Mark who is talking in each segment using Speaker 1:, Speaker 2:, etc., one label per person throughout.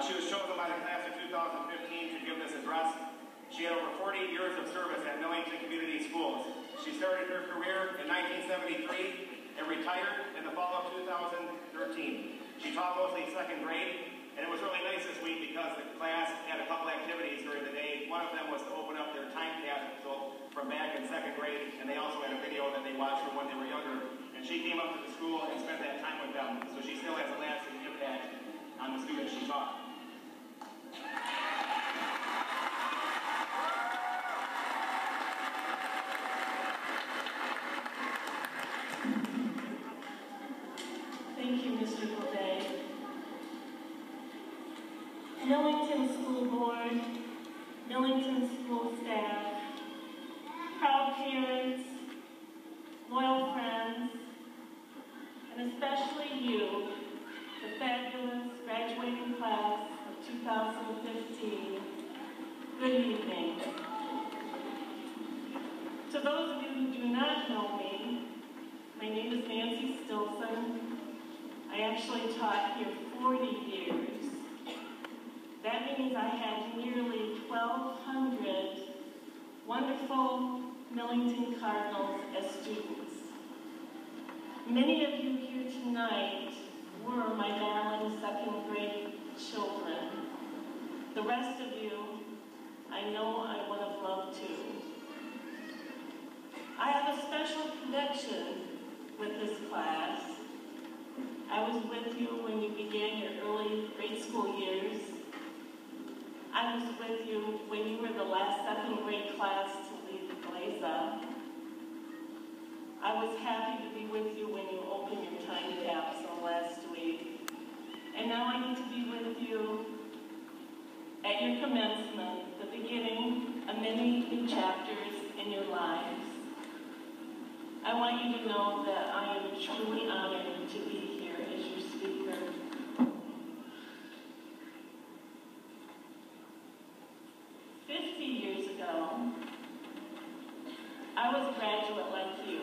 Speaker 1: She was chosen by the class of 2015 to give this address. She had over 40 years of service at Millington Community Schools. She started her career in 1973 and retired in the fall of 2013. She taught mostly second grade, and it was really nice this week because the class had a couple activities during the day. One of them was to open up their time capsule from back in second grade, and they also had a video that they watched from when they were younger. And she came up to the school and spent that time with them, so she still has a lasting impact on the students she taught.
Speaker 2: Thank you, Mr. Godet. Millington School Board, Millington School staff, proud parents, loyal friends, and especially you, the fabulous graduating class of 2015, good evening. To those of you who do not know me, my name is Nancy Stilson. I actually taught here 40 years. That means I had nearly 1,200 wonderful Millington Cardinals as students. Many of you here tonight were my darling second grade children. The rest of you, I know I would have loved to. I have a special connection with this class. I was with you when you began your early grade school years. I was with you when you were the last second grade class to leave the Glaze Up. I was happy to be with you when you opened your time capsule last week. And now I get to be with you at your commencement, the beginning of many new chapters in your lives. I want you to know that I am truly honored to be here as your speaker. Years ago, I was a graduate like you.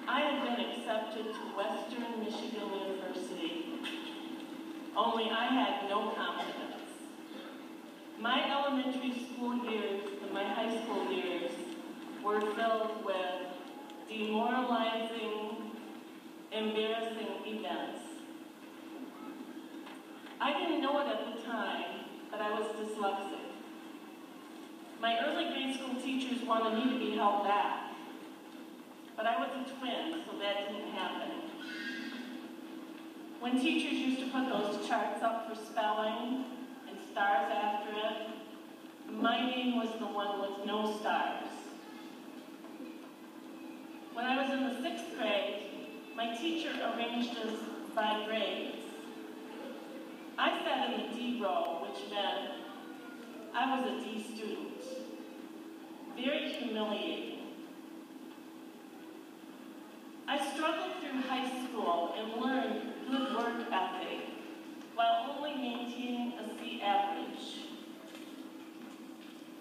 Speaker 2: I had been accepted to Western Michigan University, only I had no confidence. My elementary school years and my high school years were filled with demoralizing, embarrassing events. I didn't know it at the time, but I was dyslexic. My early grade school teachers wanted me to be held back, but I was a twin, so that didn't happen. When teachers used to put those charts up for spelling and stars after it, my name was the one with no stars. When I was in the 6th grade, my teacher arranged us by grades. I sat in the D row, which meant I was a D student. Very humiliating. I struggled through high school and learned good work ethic while only maintaining a C average.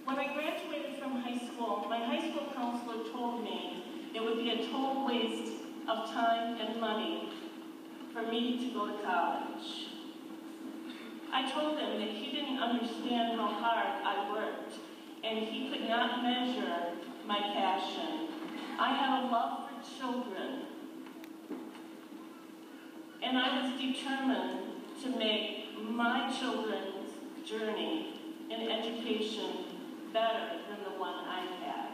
Speaker 2: When I graduated from high school, my high school counselor told me it would be a total waste of time and money for me to go to college. I told him that he didn't understand how hard I worked, and he could not measure my passion. I had a love for children, and I was determined to make my children's journey in education better than the one I had.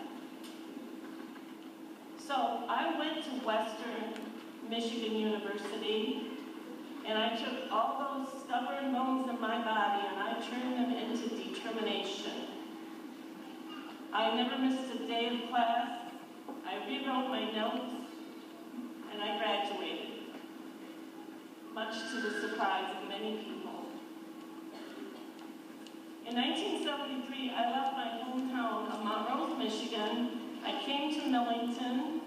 Speaker 2: So I went to Western Michigan University, and I took all those stubborn bones in my body and I turned them into determination. I never missed a day of class. I rewrote my notes, and I graduated, much to the surprise of many people. In 1973, I left my hometown of Montrose, Michigan. I came to Millington.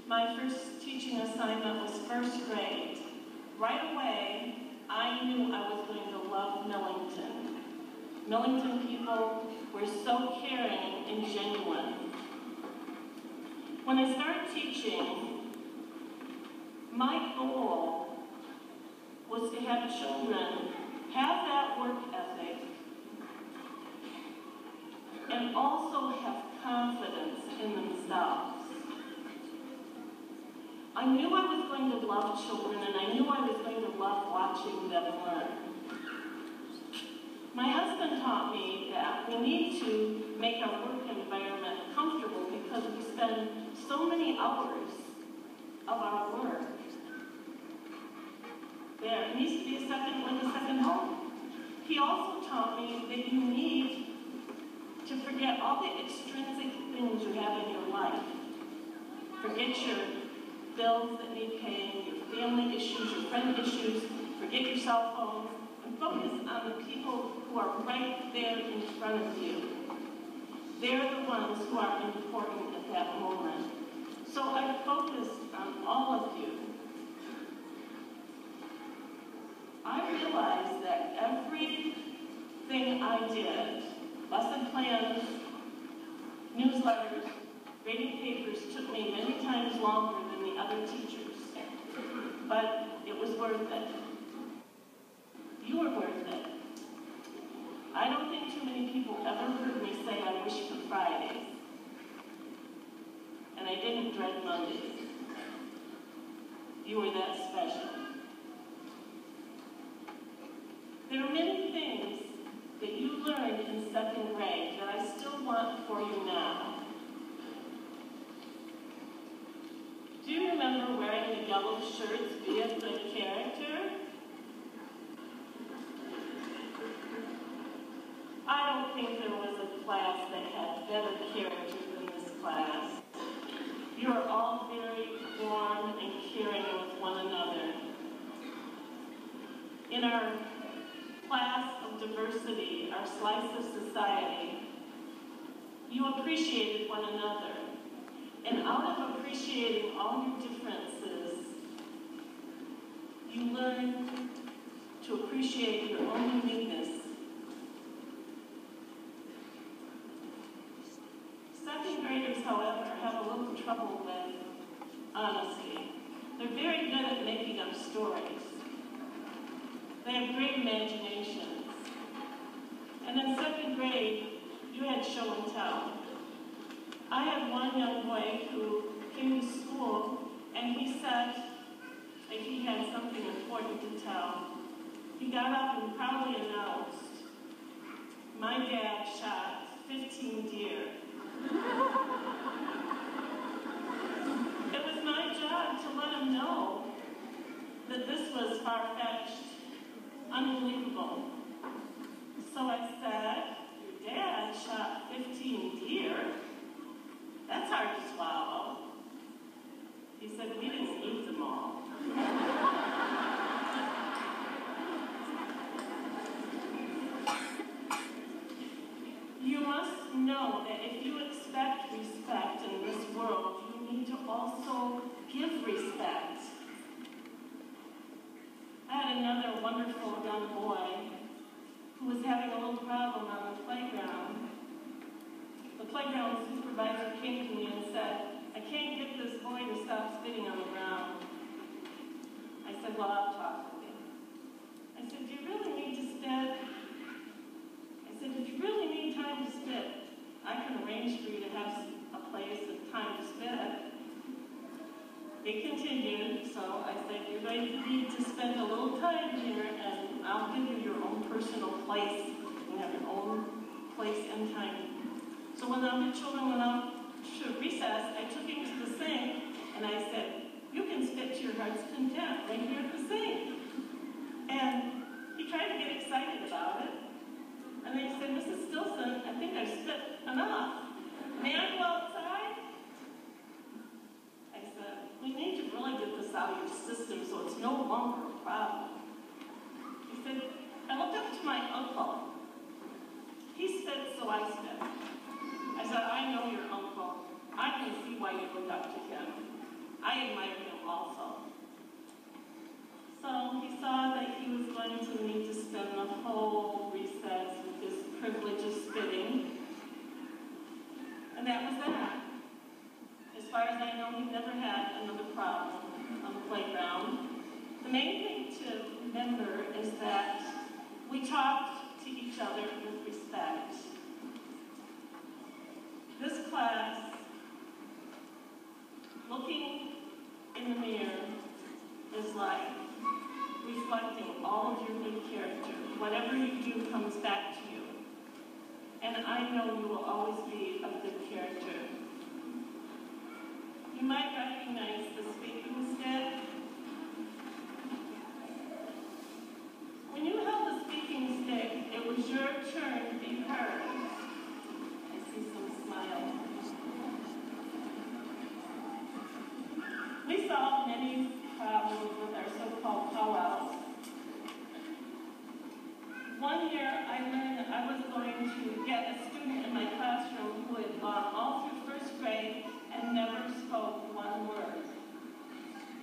Speaker 2: My first teaching assignment was 1st grade. Right away, I knew I was going to love Millington. Millington people were so caring and genuine. When I started teaching, my goal was to have children have that work ethic, and also have confidence in themselves. I knew I was going to love children, and I knew I was going to love watching them learn. My husband taught me that we need to make our work environment comfortable because we spend so many hours of our work there. It needs to be like a second home. He also taught me that you need to forget all the extrinsic things you have in your life. Forget your bills that need paying, your family issues, your friend issues, forget your cell phones, and focus on the people who are right there in front of you. They're the ones who are important at that moment. So I focused on all of you. I realized that everything I did, lesson plans, newsletters, grading papers, took me many times longer than the other teachers. But it was worth it. You were worth it. I don't think too many people ever heard me say I wish for Fridays. And I didn't dread Mondays. You were that special. There are many things that you learned in second grade that I still want for you now. Do you remember wearing the yellow shirts via the character? I don't think there was a class that had better character than this class. You are all very warm and caring with one another. In our class of diversity, our slice of society, you appreciated one another. And out of appreciating all your differences, you learned to appreciate your own uniqueness. Second graders, however, have a little trouble with honesty. They're very good at making up stories. They have great imaginations. And in second grade, you had show and tell. I had one young boy who came to school, and he said that he had something important to tell. He got up and proudly announced, "My dad shot 15 deer." It was my job to let him know that this was far-fetched, unbelievable. So I said, "Your dad shot 15 deer? That's hard to swallow." He said, "We didn't eat them all." You must know that if you expect respect in this world, you need to also give respect. I had another wonderful young boy who was having a little problem on the playground. The playground supervisor came to me and said, "I can't get this boy to stop spitting on the ground." I said, "Well, I'll talk with him." I said, "Do you really need to spit?" I said, "If you really need time to spit, I can arrange for you to have a place and time to spit." It continued, so I said, "You're going to need to spend a little time here, and I'll give you your own personal place. You have your own place and time." So when the other children went out to recess, I took him to the sink, and I said, "You can spit to your heart's content right here at the sink." And he tried to get excited about it. And then he said, "Mrs. Stilson, I think I've spit enough. May I go outside?" I said, "We need to really get this out of your system so it's no longer a problem." He said, "I looked up to my uncle. He spit, so I spit." I said, "I know your uncle. I can see why you look up to him. I admire him also." So he saw that he was going to need to spend the whole recess with his privilege of spitting. And that was that. As far as I know, he never had another problem on the playground. The main thing to remember is that We talked to each other with respect. This class, looking in the mirror, is like reflecting all of your good character. Whatever you do comes back to you. And I know you will always be of good character. You might recognize the speaking stick. When you held the speaking stick, it was your turn to be heard. I see some smiles. We solved many problems with our so-called powwows. One year, I learned that I was going to get a student in my classroom who had gone all through first grade and never spoke one word.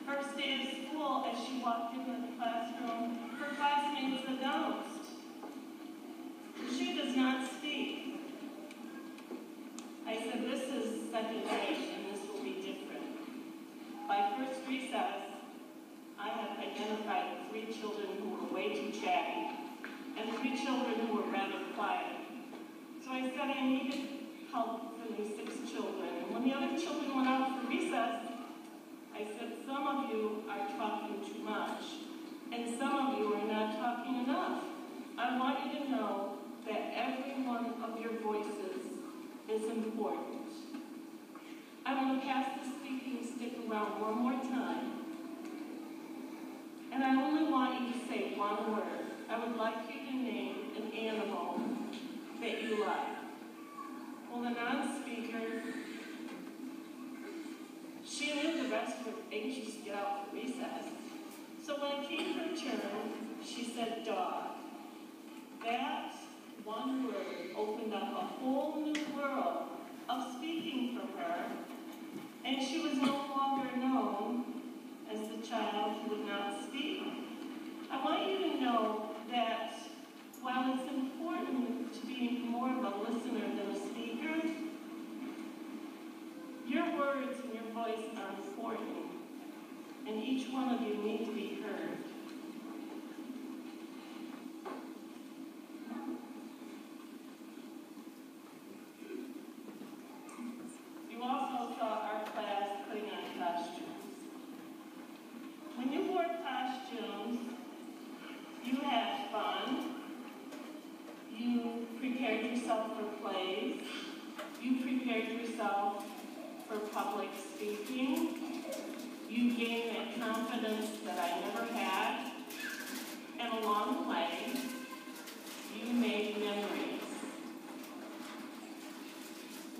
Speaker 2: First day of school, as she walked into the classroom, her classmates announced, "She does not speak." I said, "This is second grade, and this will be different." By first recess, I had identified 3 children who were way too chatty, and 3 children who were rather quiet. So I said I needed help for these 6 children. And when the other children went out for recess, I said, "Some of you are talking too much, and some of you are not talking enough. I want you to know that every one of your voices is important." I'm going to pass the speaking stick around one more time. And I only want you to say one word. I would like you to name an animal that you like. Well, the non-speaker, she knew the rest were anxious to get out for recess. So when it came her turn, she said dog. That one word opened up a whole new world of speaking for her, and she was no longer known as the child who would not speak. I want you to know that while it's important to be more of a listener than a speaker, your words and your voice are important, and each one of you need to be heard. You also saw our class putting on costumes. When you wore costumes, you had fun. You prepared yourself for plays. You prepared yourself for public speaking. You gained that confidence that I never had. And along the way, you made memories.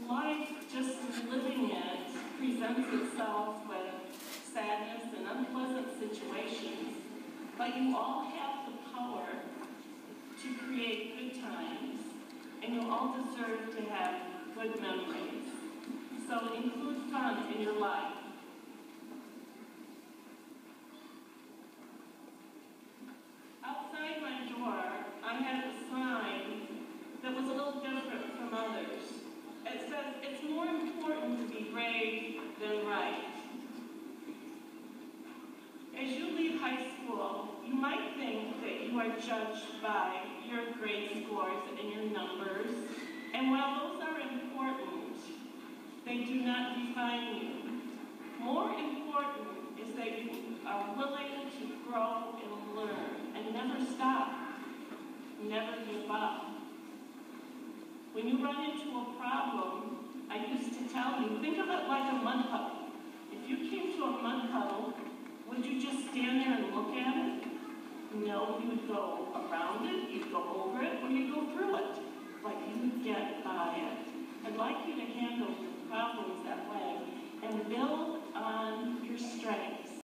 Speaker 2: Life, just living it, presents itself with sadness and unpleasant situations, but you all have the power to create good times, and you all deserve to have good memories. So include fun in your life. Outside my door, I had a sign that was a little different from others. It says, "It's more important to be brave than right." As you leave high school, you might think that you are judged by your grade scores and your numbers, and while those are important, they do not define you. More important is that you are willing to grow and learn and never stop, never give up. When you run into a problem, I used to tell you, think of it like a mud puddle. If you came to a mud puddle, would you just stand there and look at it? No, you would go around it, you'd go over it, or you'd go through it. But you would get by it. I'd like you to handle your problems that way and build on your strengths.